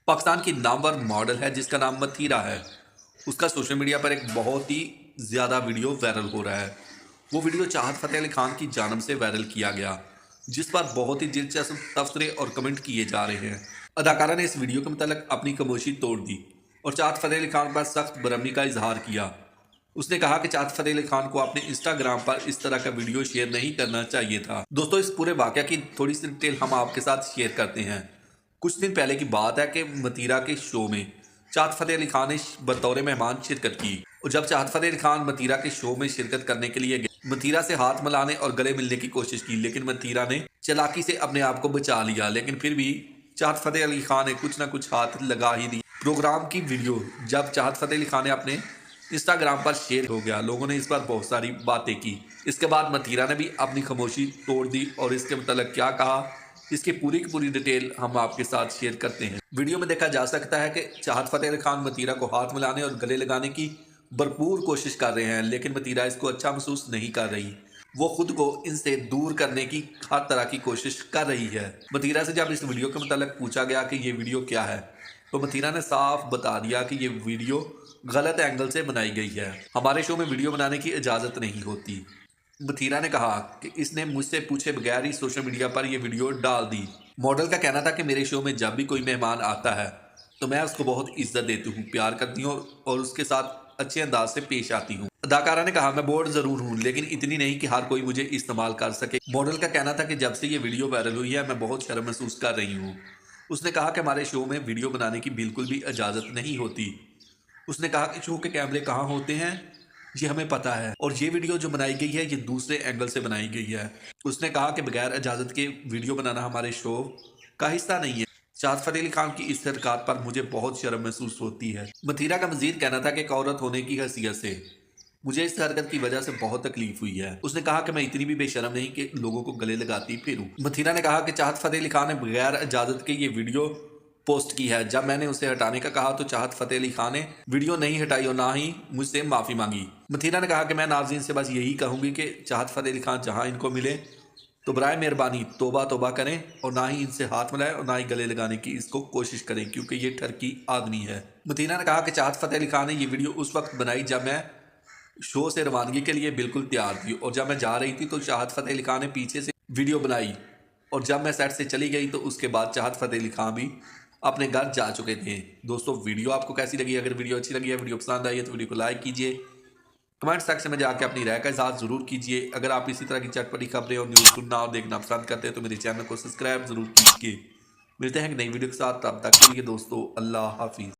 पाकिस्तान की नामवर मॉडल है जिसका नाम मतीरा है। उसका सोशल मीडिया पर एक बहुत ही ज़्यादा वीडियो वायरल हो रहा है। वो वीडियो चाहत फ़तेह अली खान की जानब से वायरल किया गया, जिस पर बहुत ही दिलचस्प तबसरे और कमेंट किए जा रहे हैं। अदाकारा ने इस वीडियो के मतलब अपनी खामोशी तोड़ दी और चाहत फ़तेह अली खान पर सख्त बरहमी का इजहार किया। उसने कहा कि चाहत फ़तेह अली खान को अपने इंस्टाग्राम पर इस तरह का वीडियो शेयर नहीं करना चाहिए था। दोस्तों, इस पूरे वाक़या की थोड़ी सी डिटेल हम आपके साथ शेयर करते हैं। कुछ दिन पहले की बात है कि मतीरा के शो में चाहत फ़तेह अली खान ने बतौर मेहमान शिरकत की और जब चाहत फ़तेह अली खान मतीरा के शो में शिरकत करने के लिए गए, मतीरा से हाथ मिलाने और गले मिलने की कोशिश की, लेकिन मतीरा ने चालाकी से अपने आप को बचा लिया। लेकिन फिर भी चाहत फ़तेह अली खान ने कुछ ना कुछ हाथ लगा ही दिया। प्रोग्राम की वीडियो जब चाहत फ़तेह अली खान ने अपने इंस्टाग्राम पर शेयर हो गया, लोगों ने इस पर बहुत सारी बातें की। इसके बाद मतीरा ने भी अपनी खामोशी तोड़ दी और इसके मतलब क्या कहा, इसकी पूरी की पूरी डिटेल हम आपके साथ शेयर करते हैं। वीडियो में देखा जा सकता है कि चाहत फ़तेह अली खान मतीरा को हाथ मिलाने और गले लगाने की भरपूर कोशिश कर रहे हैं, लेकिन मतीरा इसको अच्छा महसूस नहीं कर रही। वो खुद को इनसे दूर करने की हर तरह की कोशिश कर रही है। मतीरा से जब इस वीडियो के मतलब पूछा गया कि ये वीडियो क्या है, तो मतीरा ने साफ बता दिया कि ये वीडियो गलत एंगल से बनाई गई है। हमारे शो में वीडियो बनाने की इजाज़त नहीं होती। मथीरा ने कहा कि इसने मुझसे पूछे बगैर ही सोशल मीडिया पर यह वीडियो डाल दी। मॉडल का कहना था कि मेरे शो में जब भी कोई मेहमान आता है तो मैं उसको बहुत इज्जत देती हूँ, प्यार करती हूँ और उसके साथ अच्छे अंदाज से पेश आती हूँ। अदाकारा ने कहा, मैं बोर्ड ज़रूर हूँ लेकिन इतनी नहीं कि हर कोई मुझे इस्तेमाल कर सके। मॉडल का कहना था कि जब से ये वीडियो वायरल हुई है मैं बहुत शर्म महसूस कर रही हूँ। उसने कहा कि हमारे शो में वीडियो बनाने की बिल्कुल भी इजाज़त नहीं होती। उसने कहा कि शो के कैमरे कहाँ होते हैं ये हमें पता है और ये वीडियो जो बनाई गई है ये दूसरे एंगल से बनाई गई है। उसने कहा कि बगैर इजाज़त के वीडियो बनाना हमारे शो का हिस्सा नहीं है। चाहत फ़तेह अली खान की इस हरकत पर मुझे बहुत शर्म महसूस होती है। मथीरा का मजीद कहना था कि एक औरत होने की हैसियत से मुझे इस हरकत की वजह से बहुत तकलीफ हुई है। उसने कहा कि मैं इतनी भी बेशर्म नहीं कि लोगों को गले लगाती फिरूं। मथीरा ने कहा कि चाहत फ़तेह अली खान ने बगैर इजाज़त के ये वीडियो पोस्ट की है। जब मैंने उसे हटाने का कहा तो चाहत फ़तेह अली खान ने वीडियो नहीं हटाई और ना ही मुझसे माफ़ी मांगी। मथीरा ने कहा कि मैं नाज़रीन से बस यही कहूँगी कि चाहत फ़तेह अली खान जहाँ इनको मिले तो बराए मेहरबानी तौबा तौबा करें और ना ही इनसे हाथ मिलाएं और ना ही गले लगाने की इसको कोशिश करें, क्योंकि ये ठरकी आदमी है। मथीरा ने कहा कि चाहत फ़तेह अली खान ने ये वीडियो उस वक्त बनाई जब मैं शो से रवानगी के लिए बिल्कुल तैयार थी और जब मैं जा रही थी तो चाहत फ़तेह अली खान ने पीछे से वीडियो बनाई और जब मैं सेट से चली गई तो उसके बाद चाहत फ़तेह अली खान भी अपने घर जा चुके थे। दोस्तों, वीडियो आपको कैसी लगी? अगर वीडियो अच्छी लगी है, वीडियो पसंद आई है तो वीडियो को लाइक कीजिए। कमेंट सेक्शन में जाकर अपनी राय का इज़हार ज़रूर कीजिए। अगर आप इसी तरह की चटपटी खबरें और न्यूज़ सुनना और देखना पसंद करते हैं तो मेरे चैनल को सब्सक्राइब ज़रूर कीजिए। मिलते हैं एक नई वीडियो के साथ, तब तक के लिए दोस्तों अल्लाह हाफिज़।